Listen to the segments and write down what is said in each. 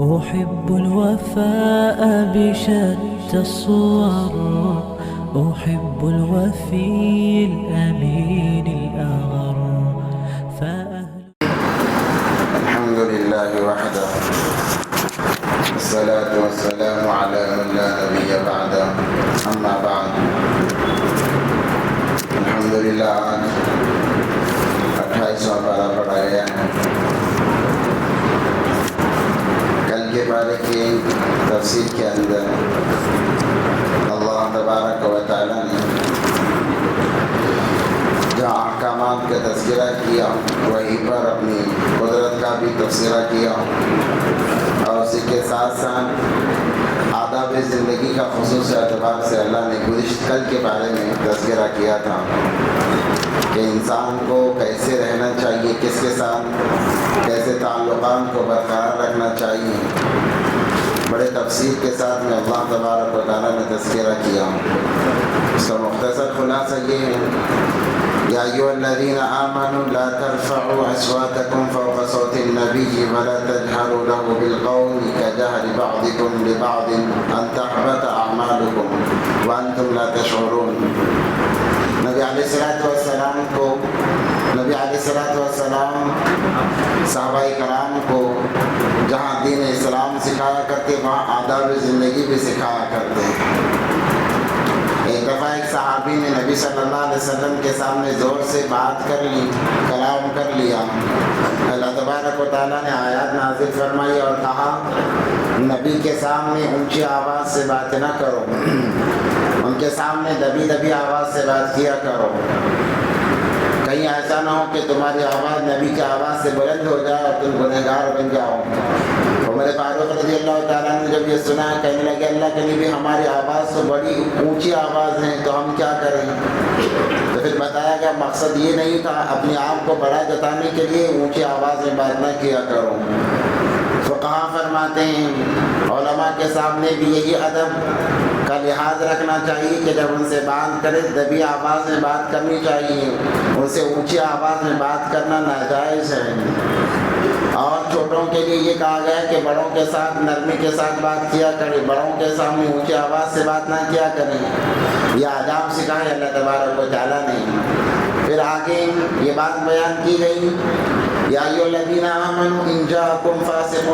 أحب الوفاء بشتى الصور، أحب الوفي الأمين الأغر. الحمد لله وحده، والصلاة والسلام على من لا نبي بعده، أما بعد. الحمدللہ آج 28واں پارہ پڑھا گیا ہے۔ کل کے پارے کی تفسیر کے اندر اللہ تبارک و تعالی نے جہاں احکامات کا تذکرہ کیا وہیں پر اپنی قدرت کا بھی تذکرہ کیا، اور اسی کے ساتھ ساتھ آداب زندگی کا خصوص اعتبار سے اللہ نے گزشتہ کل کے بارے میں تذکرہ کیا تھا کہ انسان کو کیسے رہنا چاہیے، کس کے ساتھ کیسے تعلقات کو برقرار رکھنا چاہیے۔ بڑے تفصیل کے ساتھ میں اللہ تبارک و تعالیٰ نے تذکرہ کیا۔ اس کا مختصر خلاصہ یہ ہے: یا ایھا الذین آمنوا لا ترفعوا اصواتکم فوق صوت النبی ولا تجهروا له بالقول كجهر بعضکم لبعض ان تحبط اعمالکم وانتم لا تشعرون۔ نبی علیہ السلام کو صحابہ کرام کو جہاں دین اسلام سکھایا کرتے وہاں آداب زندگی بھی سکھایا کرتے ہیں۔ ایک دفعہ ایک صحابی نے نبی صلی اللہ علیہ وسلم کے سامنے زور سے بات کر لی، کلام کر لیا۔ اللہ تبارک و تعالیٰ نے آیات نازل فرمائی اور کہا نبی کے سامنے اونچی آواز سے بات نہ کرو، ان کے سامنے دبی دبی آواز سے بات کیا کرو، کہیں ایسا نہ ہو کہ تمہاری آواز نبی کی آواز سے بلند ہو جائے اور تم گنہگار بن جاؤ۔ عمر فاروق رضی اللہ تعالیٰ نے جب یہ سنا کہنے لگے اللہ کے نبی ہماری آواز تو بڑی اونچی آواز ہے تو ہم کیا کریں؟ تو پھر بتایا گیا مقصد یہ نہیں تھا اپنی آپ کو بڑا جتانے کے لیے اونچی آواز میں بات نہ کیا کرو۔ فقہا فرماتے ہیں علماء کے سامنے بھی یہی ادب کا لحاظ رکھنا چاہیے کہ جب ان سے بات کرے دبی آواز میں بات کرنی چاہیے، ان سے اونچی آواز میں بات کرنا ناجائز ہے۔ اور چھوٹوں کے لیے یہ کہا گیا کہ بڑوں کے ساتھ نرمی کے ساتھ بات کیا کرے، بڑوں کے سامنے اونچی آواز سے بات نہ کیا کریں۔ یہ آداب سکھائے اللہ تبارک و تعالیٰ نے۔ پھر آگے یہ بات بیان کی گئی یا ایھا الذین آمنوا ان جاءکم فاسق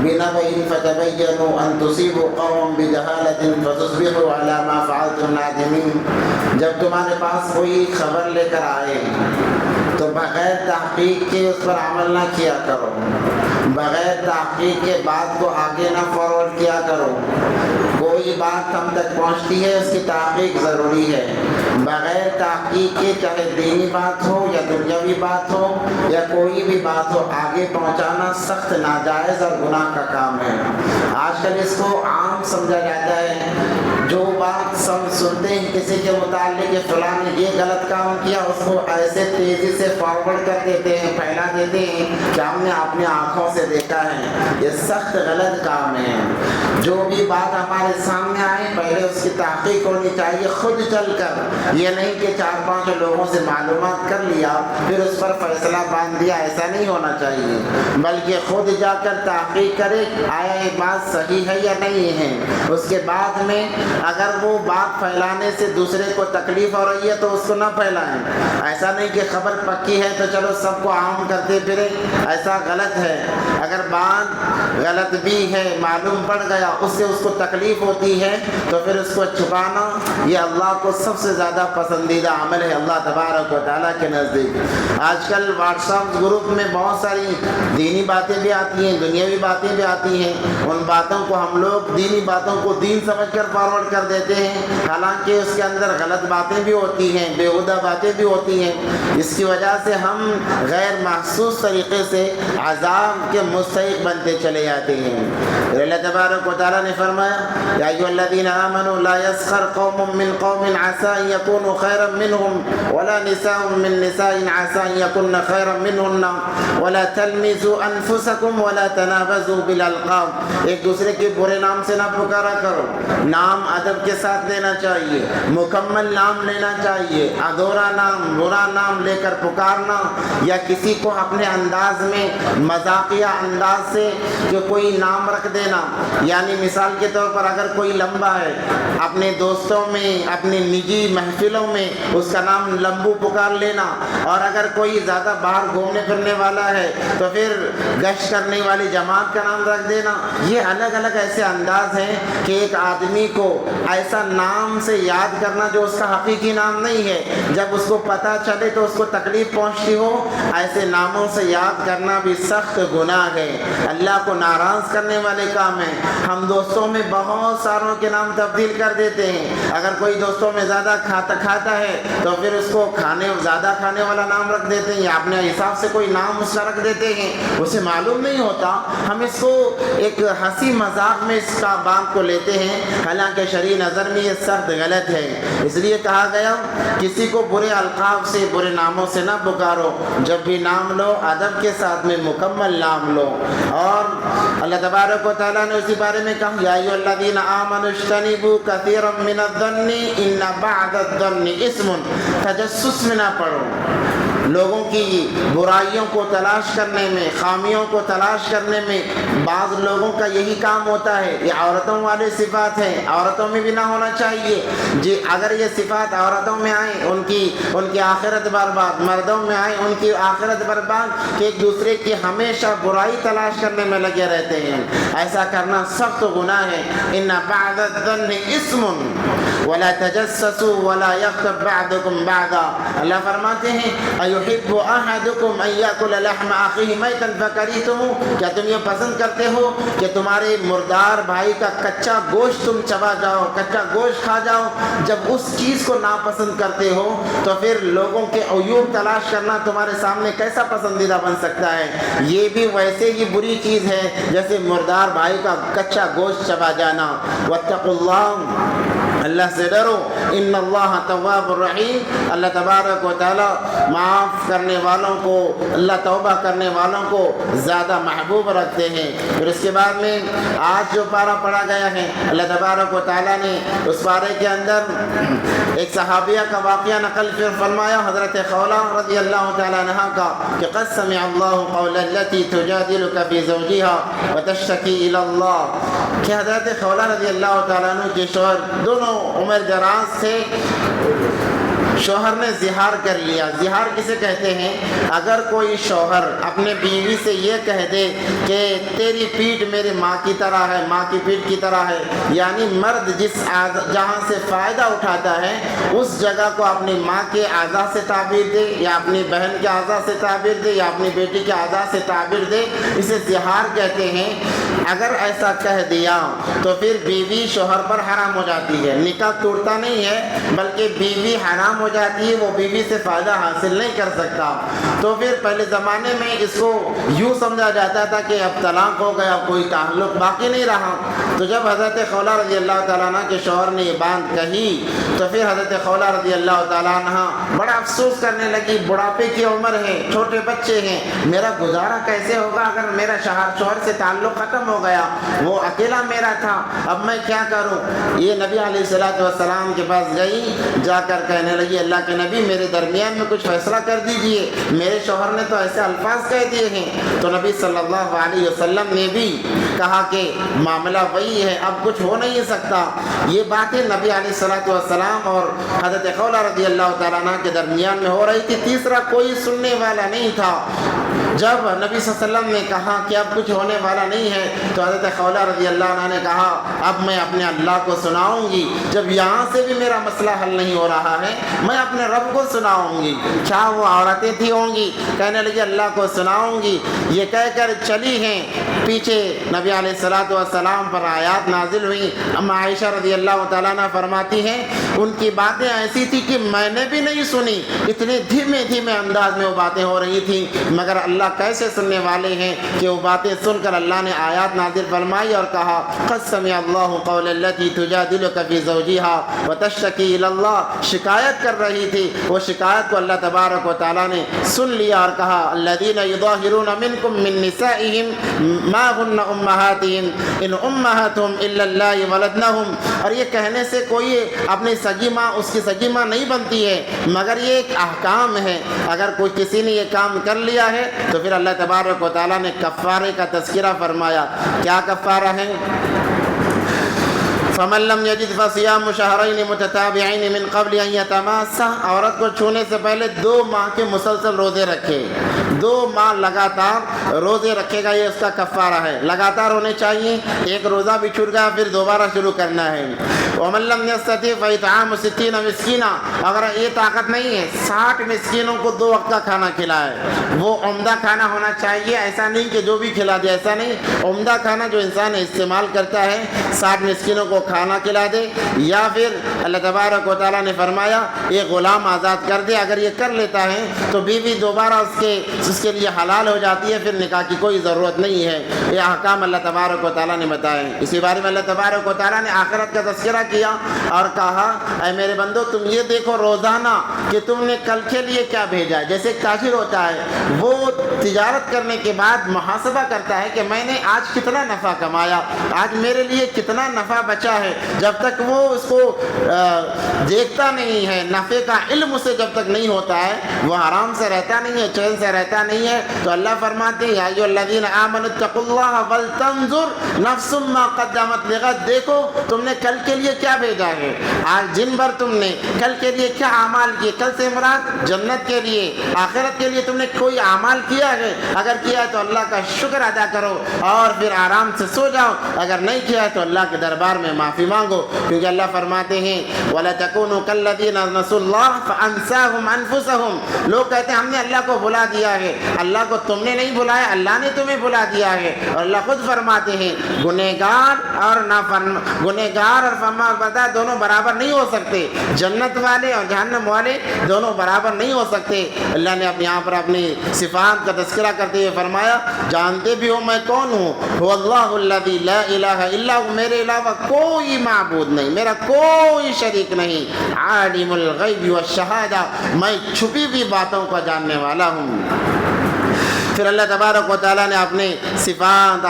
بنبأ فتبینوا ان تصیبوا قوما بجہالۃ فتصبحوا علی ما فعلتم نادمین۔ جب تمہارے پاس کوئی خبر لے کر آئے تو بغیر تحقیق کے اس پر عمل نہ کیا کرو، بغیر تحقیق کے بات کو آگے نہ فارورڈ کیا کرو۔ کوئی بات ہم تک پہنچتی ہے اس کی تحقیق ضروری ہے، بغیر تحقیق کے چاہے دینی بات ہو یا دنیاوی بات ہو یا کوئی بھی بات ہو آگے پہنچانا سخت ناجائز اور گناہ کا کام ہے۔ آج کل اس کو عام سمجھا جاتا ہے، جو بات سنتے ہیں کسی کے متعلق کہ فلاں نے یہ غلط کام کیا اس کو ایسے تیزی سے فارورڈ کر دیتے ہیں، پھیلا دیتے ہیں کہ ہم نے اپنی آنکھوں سے دیکھا ہے۔ یہ سخت غلط کام ہے۔ جو بھی بات ہمارے سامنے آئے پہلے اس کی تحقیق ہونی چاہیے، خود چل کر، یہ نہیں کہ 4-5 لوگوں سے معلومات کر لیا پھر اس پر فیصلہ باندھ دیا، ایسا نہیں ہونا چاہیے، بلکہ خود جا کر تحقیق کرے آیا یہ بات صحیح ہے یا نہیں ہے۔ اس کے بعد میں اگر وہ بات پھیلانے سے دوسرے کو تکلیف ہو رہی ہے تو اس کو نہ پھیلائیں۔ ایسا نہیں کہ خبر پکی ہے تو چلو سب کو عام کرتے پھرے، ایسا غلط ہے۔ اگر بات غلط بھی ہے معلوم پڑ گیا اس سے اس کو تکلیف ہوتی ہے تو پھر اس کو چھپانا یہ اللہ کو سب سے زیادہ پسندیدہ عمل ہے اللہ تبارک و تعالیٰ کے نزدیک۔ آج کل واٹس ایپ گروپ میں بہت ساری دینی باتیں بھی آتی ہیں، دنیاوی باتیں بھی آتی ہیں، ان باتوں کو ہم لوگ دینی باتوں کو دین سمجھ کر فارورڈ کر دیتے ہیں، حالانکہ اس کے اندر غلط باتیں بھی ہوتی ہیں، بیہودہ باتیں بھی ہوتی ہیں۔ اس کی وجہ سے ہم غیر محسوس طریقے سے عذاب کے مستحق بنتے چلے جاتے ہیں۔ اللہ تبارک و تعالیٰ نے فرمایا یا ایھا الذین آمنوا لا یسخر قوم من قوم عسى ان یکونوا خیرا منهم ولا نساء من نساء عسى ان یکن خیرا منهن ولا تلمزوا انفسکم ولا تنابزوا بالالقاب۔ ایک دوسرے کے برے نام سے نہ پکارا کرو، نام ادب کے ساتھ دینا چاہیے، مکمل نام لینا چاہیے۔ ادھورا نام، برا نام لے کر پکارنا یا کسی کو اپنے انداز میں مذاقیہ انداز سے کہ کوئی نام رکھ دینا، یعنی مثال کے طور پر اگر کوئی لمبا ہے، اپنے دوستوں میں اپنی نجی محفلوں میں اس کا نام لمبو پکار لینا، اور اگر کوئی زیادہ باہر گھومنے پھرنے والا ہے تو پھر گشت کرنے والی جماعت کا نام رکھ دینا۔ یہ الگ الگ ایسے انداز ہیں کہ ایک آدمی کو ایسا نام سے یاد کرنا جو اس کا حقیقی نام نہیں ہے، جب اس کو پتہ چلے تو اس کو تکلیف پہنچتی ہو، ایسے ناموں سے یاد کرنا بھی سخت گناہ ہے، اللہ کو ناراض کرنے والے کام ہیں۔ ہم دوستوں میں بہت ساروں کے نام تبدیل کر دیتے ہیں، اگر کوئی دوستوں میں زیادہ کھاتا ہے تو پھر اس کو زیادہ کھانے والا نام رکھ دیتے ہیں، یا اپنے حساب سے کوئی نام اس کا رکھ دیتے ہیں، اسے معلوم نہیں ہوتا، ہم اس کو ایک ہنسی مذاق میں اس کا بات کو لیتے ہیں، حالانکہ شرعی نظر میں یہ سخت غلط ہے۔ اس لیے کہا گیا کسی کو برے القاب سے، برے ناموں سے نہ پکارو، جب بھی نام لو ادب کے ساتھ میں مکمل نام لو۔ اور اللہ تبارک و تعالیٰ نے اسی بارے میں کہا یا ایھا الذین آمنوا اجتنبوا کثیرا من الظن ان بعض الظن اسم، تجسس میں نہ پڑھو، لوگوں کی برائیوں کو تلاش کرنے میں، خامیوں کو تلاش کرنے میں بعض لوگوں کا یہی کام ہوتا ہے۔ یہ عورتوں والے صفات ہیں، عورتوں میں بھی نہ ہونا چاہیے جی، اگر یہ صفات عورتوں میں آئیں ان کی آخرت برباد، مردوں میں آئیں ان کی آخرت برباد، کہ ایک دوسرے کی ہمیشہ برائی تلاش کرنے میں لگے رہتے ہیں، ایسا کرنا سخت گناہ ہے۔ ان بعض الظن اسم ولا تجسسوا ولا یغتب بعضکم بعضا، اللہ فرماتے ہیں ایحب احدکم ان یاکل لحم اخیہ میتا فکرہتموہ، کیا تم یہ پسند کرتے ہو کہ تمہارے مردار بھائی کا کچا گوشت تم چبا جاؤ، کچا گوشت کھا جاؤ؟ جب اس چیز کو ناپسند کرتے ہو تو پھر لوگوں کے عیوب تلاش کرنا تمہارے سامنے کیسا پسندیدہ بن سکتا ہے؟ یہ بھی ویسے ہی بری چیز ہے جیسے مردار بھائی کا کچا گوشت چبا جانا۔ واتقوا اللہ، اللہ سے ڈرو، ان اللہ تواب الرحیم، اللہ تبارک و تعالی معاف کرنے والوں کو، اللہ توبہ کرنے والوں کو زیادہ محبوب رکھتے ہیں۔ پھر اس کے بعد میں آج جو پارہ پڑھا گیا ہے، اللہ تبارک و تعالی نے اس پارے کے اندر ایک صحابیہ کا واقعہ نقل فرمایا، حضرت خولہ رضی اللہ تعالی عنہا کا، کہ قد سمع اللہ قول التی تجادلک فی زوجہا وتشتکی الی اللہ، کہ حضرت خولہ رضی اللہ تعالیٰ عنہ کے شوہر دونوں عمر دراز تھے، شوہر نے زہار کر لیا۔ زہار کسے کہتے ہیں؟ اگر کوئی شوہر اپنے بیوی سے یہ کہہ دے کہ تیری پیٹھ میری ماں کی طرح ہے، ماں کی پیٹھ کی طرح ہے، یعنی مرد جہاں سے فائدہ اٹھاتا ہے اس جگہ کو اپنی ماں کے اعضاء سے تعبیر دے، یا اپنی بہن کے اعضاء سے تعبیر دے، یا اپنی بیٹی کے اعضاء سے تعبیر دے، اسے زہار کہتے ہیں۔ اگر ایسا کہہ دیا تو پھر بیوی شوہر پر حرام ہو جاتی ہے، نکاح ٹوٹتا نہیں ہے بلکہ بیوی حرام ہو جاتی ہے، وہ بیوی سے فائدہ حاصل نہیں کر سکتا۔ تو پھر پہلے زمانے میں اس کو یوں سمجھا جاتا تھا کہ اب طلاق ہو گیا، اب کوئی تعلق باقی نہیں رہا۔ تو جب حضرت خولہ رضی اللہ تعالیٰ عنہ کے شوہر نے یہ بات کہی تو پھر حضرت خولہ رضی اللہ تعالیٰ عنہ بڑا افسوس کرنے لگی، بڑھاپے کی عمر ہے، چھوٹے بچے ہیں، میرا گزارا کیسے ہوگا اگر میرا شوہر سے تعلق ختم ہو گیا، وہ اکیلا میرا تھا، اب میں کیا کروں؟ یہ نبی علیہ الصلوۃ والسلام کے پاس گئی، جا کر کہنے لگی اللہ کے نبی میرے درمیان میں کچھ فیصلہ کر دیجئے، میرے شوہر نے تو ایسے الفاظ کہہ دیے ہیں۔ تو نبی صلی اللہ علیہ وسلم نے بھی کہا کہ معاملہ وہی ہے، اب کچھ ہو نہیں سکتا۔ یہ باتیں نبی علیہ الصلوۃ والسلام اور حضرت خولہ رضی اللہ تعالیٰ عنہ کے درمیان میں ہو رہی تھی، تیسرا کوئی سننے والا نہیں تھا۔ جب نبی صلی اللہ علیہ وسلم نے کہا کہ اب کچھ ہونے والا نہیں ہے تو حضرت خولہ رضی اللہ عنہ نے کہا اب میں اپنے اللہ کو سناؤں گی، جب یہاں سے بھی میرا مسئلہ حل نہیں ہو رہا ہے میں اپنے رب کو سناؤں گی۔ کیا وہ عورتیں تھی ہوں گی؟ کہنے لگی اللہ کو سناؤں گی، یہ کہہ کر چلی ہیں۔ پیچھے نبی علیہ الصلوۃ والسلام پر آیات نازل ہوئی، اما عائشہ رضی اللہ تعالیٰ عنہ فرماتی ہیں ان کی باتیں ایسی تھی کہ میں نے بھی نہیں سنی، اتنے دھیمے دھیمے انداز میں وہ باتیں ہو رہی تھیں، مگر اللہ کیسے سننے والے ہیں کہ وہ باتیں سن کر اللہ نے آیات نازل فرمائی اور کہا قد سمع اللہ قول التی تجادلک فی زوجہا وتشتکی الی اللہ، شکایت کر رہی تھی، وہ شکایت کو اللہ تبارک و تعالیٰ نے سن لیا اور کہا الذین یظاہرون منکم من نسائہم ما ہن امہاتہم ان امہاتہم الا اللہ ولدنہم، اور یہ کہنے سے کوئی اپنی سگی ماں اس کی سگی ماں نہیں بنتی ہے، مگر یہ ایک احکام ہے، اگر کوئی کسی نے یہ کام کر لیا ہے تو پھر اللہ تبارک و تعالیٰ نے کفارے کا تذکرہ فرمایا۔ کیا کفارہ ہے؟ فمن لم یجد فصیام شہرین متتابعین من قبل ان یتماسا، عورت کو چھونے سے پہلے 2 ماہ کے مسلسل روزے رکھے، 2 ماہ لگاتار روزے رکھے گا، یہ اس کا کفارہ ہے، لگاتار ہونے چاہیے، ایک روزہ بھی چھوٹ گیا پھر دوبارہ شروع کرنا ہے۔ ومن لم یستطع فاطعام 60 مسکینا، اگر یہ طاقت نہیں ہے 60 مسکینوں کو 2 وقت کا کھانا کھلائے، وہ عمدہ کھانا ہونا چاہیے، ایسا نہیں کہ جو بھی کھلا دے، ایسا نہیں، عمدہ کھانا جو انسان استعمال کرتا ہے 60 مسکینوں کو کھانا کھلا دے، یا پھر اللہ تبارک و تعالیٰ نے فرمایا یہ غلام آزاد کر دے، اگر یہ کر لیتا ہے تو بیوی دوبارہ اس کے لیے حلال ہو جاتی ہے، پھر نکاح کی کوئی ضرورت نہیں ہے۔ یہ احکام اللہ تبارک و تعالیٰ نے بتائے۔ اسی بارے میں اللہ تبارک و تعالیٰ نے آخرت کا تذکرہ کیا اور کہا اے میرے بندو تم یہ دیکھو روزانہ کہ تم نے کل کے لیے کیا بھیجا ہے۔ جیسے تاجر ہوتا ہے، وہ تجارت کرنے کے بعد محاسبہ کرتا ہے کہ میں نے آج کتنا نفع کمایا، آج میرے لیے کتنا نفع بچا ہے، جب تک وہ اس کو دیکھتا نہیں ہے، نفع کا علم اسے جب تک نہیں ہوتا ہے، وہ آرام سے رہتا نہیں ہے، چین سے رہتا نہیں ہے۔ تو اللہ فرماتے ہیں یا ایھا الذین آمنوا اتقوا اللہ ولتنظر نفس ما قدمت لغد، دیکھو تم نے کل کے لیے کیا بھیجا ہے، آج دن بھر تم نے کل کے لیے کیا اعمال کیے، کل سے مراد جنت کے لیے، آخرت کے لیے تم نے کوئی اعمال کیا ہے، اگر کیا ہے تو اللہ کا شکر ادا کرو اور پھر آرام سے سو جاؤ، اگر نہیں کیا ہے تو اللہ کے دربار میں معافی مانگو، کیونکہ اللہ فرماتے ہیں وَلَا تَكُونُوا كَالَّذِينَ نَسُوا اللَّهَ فَأَنسَاهُمْ أَنفُسَهُمْ، لوگ کہتے ہیں ہم نے اللہ کو بھلا دیا ہے، اللہ کو تم نے نہیں بھلایا، اللہ نے تمہیں بھلا دیا ہے، اور اللہ خود فرماتے ہیں گنہگار اور گنہگار اور فرمانبردار دونوں برابر نہیں ہو سکتے، جنت والے اور جہنم والے دونوں برابر نہیں ہو سکتے۔ اللہ نے یہاں پر اپنی صفات کا تذکرہ کرتے ہوئے فرمایا جانتے بھی ہو میں کون ہوں، هو اللہ الذی لا الہ الا هو، میرے علاوہ کوئی معبود نہیں، میرا کوئی شریک نہیں، عالم الغیب والشہادہ، میں چھپی ہوئی باتوں کا جاننے والا ہوں۔ پھر اللہ تبارک و تعالیٰ نے اپنے صفات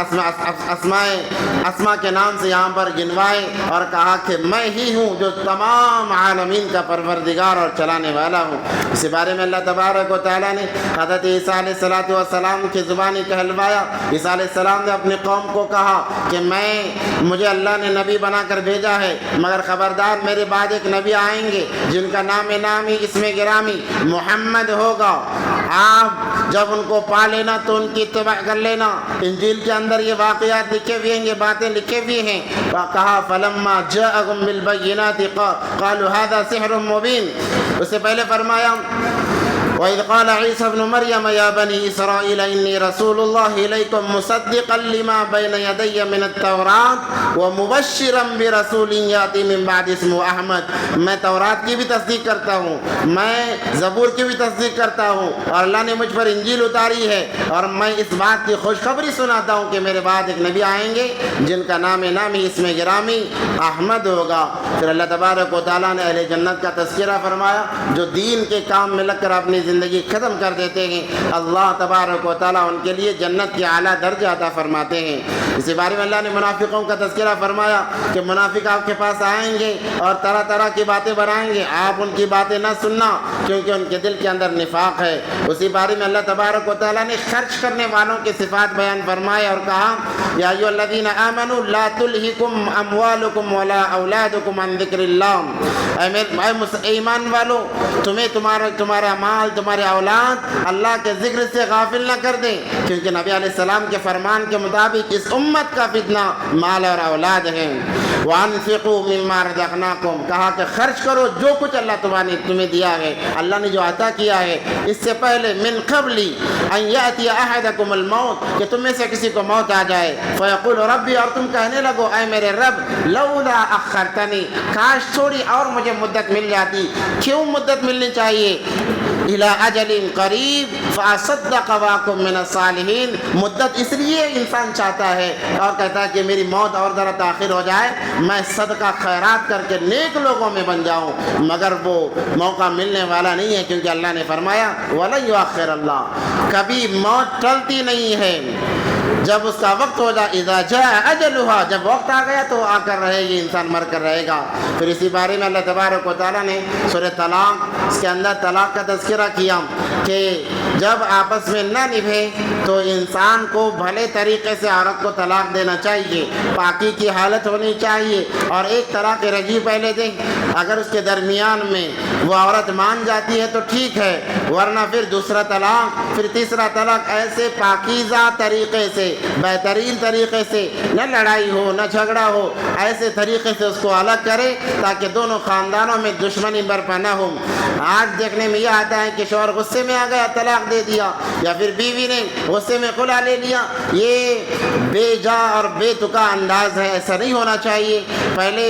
اسماء کے نام سے یہاں پر گنوائے اور کہا کہ میں ہی ہوں جو تمام عالمین کا پروردگار اور چلانے والا ہوں۔ اسی بارے میں اللہ تبارک و تعالیٰ نے حضرت عیسیٰ علیہ السلام کی زبانی کہلوایا۔ عیسیٰ علیہ السلام نے اپنے قوم کو کہا کہ مجھے اللہ نے نبی بنا کر بھیجا ہے، مگر خبردار میرے بعد ایک نبی آئیں گے جن کا نامی اسم گرامی محمد ہوگا، آپ جب ان کو پا لینا تو ان کی اتباع کر لینا۔ انجیل کے اندر یہ واقعات لکھے ہوئے ہیں، یہ باتیں لکھے ہوئے ہیں۔ کہا فلما جاءهم بالبينات قالوا هذا سحر مبين، اس سے پہلے فرمایا وَإِذْ قَالَ عِيسَى ابْنُ مَرْيَمَ يَا بَنِي إِسْرَائِيلَ إِنِّي رَسُولُ اللَّهِ إِلَيْكُمْ مُصَدِّقًا لِمَا بَيْنَ يَدَيَّ مِنَ التَّوْرَاةِ وَمُبَشِّرًا بِرَسُولٍ يَأْتِي مِن بَعْدِي اسْمُهُ أَحْمَدُ، میں تورات کی بھی تصدیق کرتا ہوں، میں زبور کی بھی تصدیق کرتا ہوں، اور اللہ نے مجھ پر انجیل اتاری ہے، اور میں اس بات کی خوشخبری سناتا ہوں کہ میرے بعد ایک نبی آئیں گے جن کا نامی اسم گرامی احمد ہوگا۔ پھر اللہ تبارک و تعالیٰ نے اہل جنت کا تذکرہ فرمایا جو دین کے کام میں لگ کر اپنی زندگی ختم کر دیتے ہیں، اللہ تبارک و تعالیٰ ان کے لیے جنت کے اعلیٰ درجہ عطا فرماتے ہیں۔ اسی بارے میں اللہ نے منافقوں کا تذکرہ فرمایا کہ منافق آپ کے پاس آئیں گے اور طرح طرح کی باتیں بنائیں گے، آپ ان کی باتیں نہ سننا کیونکہ ان کے دل کے اندر نفاق ہے۔ اسی بارے میں اللہ تبارک و تعالیٰ نے خرچ کرنے والوں کی صفات بیان فرمائے اور کہا یا ایھا الذین آمنوا لا تلہکم اموالکم ولا اولادکم عن ذکر اللہ، اے ایمان والو تمہیں تمہارا مال تمہارے اولاد اللہ کے ذکر سے غافل نہ کر دیں، کیونکہ نبی علیہ السلام کے فرمان کے مطابق اس امت کا فتنہ مال اور اولاد ہے۔ وَأَنفِقُوا مِمَّا رَزَقْنَاكُمْ، کہا کہ خرچ کرو جو کچھ اللہ تمہیں دیا ہے، اللہ نے جو عطا کیا ہے، اس سے پہلے من قبل ان یأتی احدکم الموت، کہ تم میں سے کسی کو موت آ جائے، فیقول ربی، اور تم کہنے لگو اے میرے رب، لولا اخرتنی، کاش تھوڑی اور مجھے مدت مل جاتی۔ کیوں مدت ملنی چاہیے؟ الی اجل قریب فاصدق واکم من الصالحین، مدت اس لیے انسان چاہتا ہے اور کہتا ہے کہ میری موت اور ذرا تاخیر ہو جائے، میں صدقہ خیرات کر کے نیک لوگوں میں بن جاؤں، مگر وہ موقع ملنے والا نہیں ہے، کیونکہ اللہ نے فرمایا وَلَن يُؤَخِّرَ اللَّهُ، کبھی موت ٹلتی نہیں ہے، جب اس کا وقت ہو جائے، اذا جاء اجلها، جب وقت آ گیا تو آ کر رہے گی، انسان مر کر رہے گا۔ پھر اسی بارے میں اللہ تبارک و تعالیٰ نے سورہ طلاق، اس کے اندر طلاق کا تذکرہ کیا کہ جب آپس میں نہ نبھے تو انسان کو بھلے طریقے سے عورت کو طلاق دینا چاہیے، پاکی کی حالت ہونی چاہیے، اور ایک طلاق رجعی پہلے دیں، اگر اس کے درمیان میں وہ عورت مان جاتی ہے تو ٹھیک ہے، ورنہ پھر دوسرا طلاق، پھر تیسرا طلاق، ایسے پاکیزہ طریقے سے، بہترین طریقے سے، نہ لڑائی ہو نہ جھگڑا ہو، ایسے طریقے سے اس کو الگ کرے تاکہ دونوں خاندانوں میں دشمنی برپا نہ ہو۔ آج دیکھنے میں یہ آتا ہے کہ شوہر غصے میں آ گیا طلاق دے دیا، یا پھر بیوی نے غصے میں خلا لے لیا، یہ بے جا اور بے تکا انداز ہے، ایسا نہیں ہونا چاہیے۔ پہلے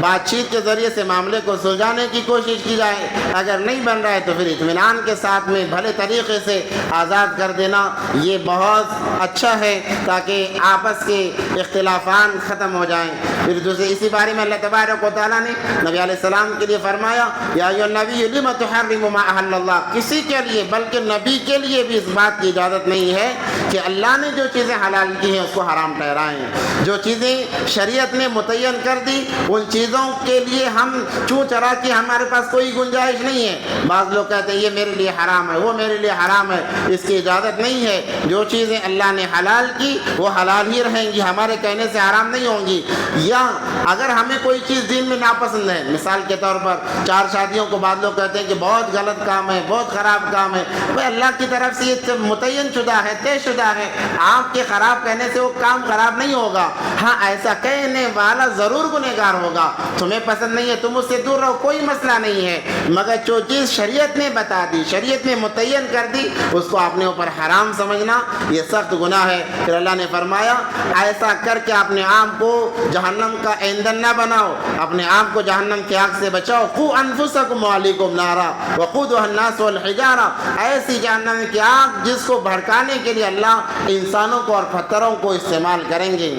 بات چیت کے ذریعے سے معاملے کو سلجھانے کی کوشش کی جائے، اگر نہیں بن رہا ہے تو پھر اطمینان کے ساتھ میں بھلے طریقے سے آزاد کر دینا، یہ بہت اچھا ہے تاکہ آپس کے اختلافات ختم ہو جائیں۔ پھر دوسرے اسی بارے میں اللہ تبارک و تعالیٰ نے نبی علیہ السلام کے لیے فرمایا یا ایھا النبی لم تحرم ما احل اللہ، کسی کے لیے بلکہ نبی کے لیے بھی اس بات کی اجازت نہیں ہے کہ اللہ نے جو چیزیں حلال کی ہیں اس کو حرام ٹھہرائیں۔ جو چیزیں شریعت نے متعین کر دی ان چیزوں کے لیے ہم چوں چرا کے ہمارے پاس کوئی گنجائش نہیں ہے۔ بعض لوگ کہتے ہیں یہ میرے لیے حرام ہے، وہ میرے لیے حرام ہے، اس کی اجازت نہیں ہے۔ جو چیزیں اللہ نے حلال کی وہ حلال ہی رہیں گی، ہمارے کہنے سے حرام نہیں ہوں گی۔ یا اگر ہمیں کوئی چیز دین میں ناپسند ہے، مثال کے طور پر 4 شادیوں کو بعض لوگ کہتے ہیں کہ بہت غلط کام ہے، بہت خراب کام ہے، وہ اللہ کی طرف سے یہ متعین شدہ ہے، طے شدہ ہے، آپ کے خراب کہنے سے وہ کام خراب نہیں ہوگا۔ ہاں ایسا کہنے والا ضرور گنہگار ہوگا، تمہیں پسند نہیں ہے تم اس سے دور رہو، کوئی مسئلہ نہیں ہے، مگر جو چیز شریعت نے بتا دی، شریعت نے متعین کر دی، اس کو اپنے اوپر حرام سمجھنا یہ سخت گناہ ہے۔ پھر اللہ نے فرمایا ایسا کر کے اپنے آپ کو جہنم کا ایندھن نہ بناؤ، اپنے آپ کو جہنم کی آگ سے بچاؤ۔ قوا انفسکم واہلیکم نارا وقودها الناس والحجارہ، ایسی جہنم کی آگ جس کو بھڑکانے کے لیے اللہ انسانوں کو اور پتھروں کو استعمال کریں گے۔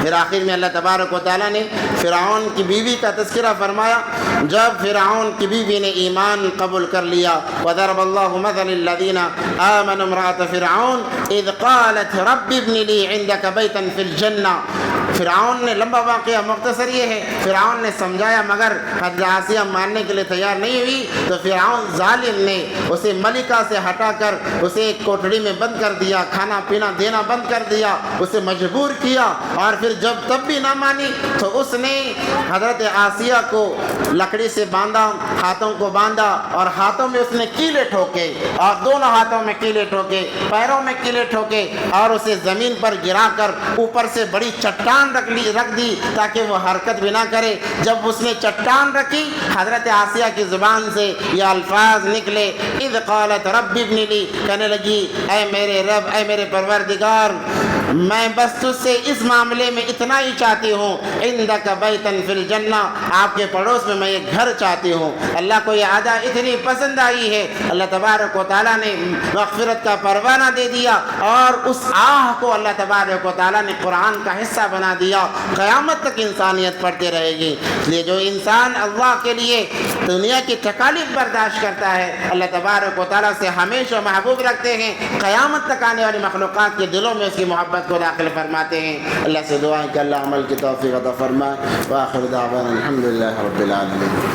پھر آخر میں اللہ تبارک و تعالیٰ نے فرعون کی بیوی کا تذکرہ فرمایا، جب فرعون کی بیوی نے ایمان قبول کر لیا، وضرب اللہ مثلا للذین آمنوا امرأة فرعون اذ قالت رب ابن لی عندک بیتا فی الجنہ۔ فرعون نے، لمبا واقعہ مختصر یہ ہے، فرعون نے سمجھایا مگر حضرت آسیہ ماننے کے لیے تیار نہیں ہوئی، تو فرعون ظالم نے اسے ملکہ سے ہٹا کر اسے ایک کوٹڑی میں بند کر دیا، کھانا پینا دینا بند کر دیا، اسے مجبور کیا، اور پھر جب تب بھی نہ مانی تو اس نے حضرت آسیہ کو لکڑی سے باندھا، ہاتھوں کو باندھا، اور ہاتھوں میں اس نے کیلے ٹھوکے، اور دونوں ہاتھوں میں کیلے ٹھوکے، پیروں میں کیلے ٹھوکے، اور اسے زمین پر گرا کر اوپر سے بڑی چٹان رکھ دی تاکہ وہ حرکت بھی نہ کرے۔ جب اس نے چٹان رکھی، حضرت آسیہ کی زبان سے یہ الفاظ نکلے، اذ قالت رب ابن لی، کہنے لگی اے میرے رب، اے میرے پروردگار، میں بس تجھ سے اس معاملے میں اتنا ہی چاہتی ہوں، عندک بیتا فی الجنہ، آپ کے پڑوس میں ایک گھر چاہتی ہوں۔ اللہ کو یہ ادا اتنی پسند آئی ہے، اللہ تبارک و تعالیٰ نے مغفرت کا پروانہ دے دیا، اور اس آہ کو اللہ تبارک و تعالیٰ نے قرآن کا حصہ بنا دیا، قیامت تک انسانیت پڑھتے رہے گی۔ اس لیے جو انسان اللہ کے لیے دنیا کی تکالیف برداشت کرتا ہے، اللہ تبارک و تعالیٰ سے ہمیشہ محبوب رکھتے ہیں، قیامت تک آنے والی مخلوقات کے دلوں میں اس کی محبت کو داخل فرماتے ہیں۔ اللہ سے دعا ہے کہ اللہ عمل کی توفیق عطا فرمائے۔ وآخر دعوانا الحمدللہ رب العالمین۔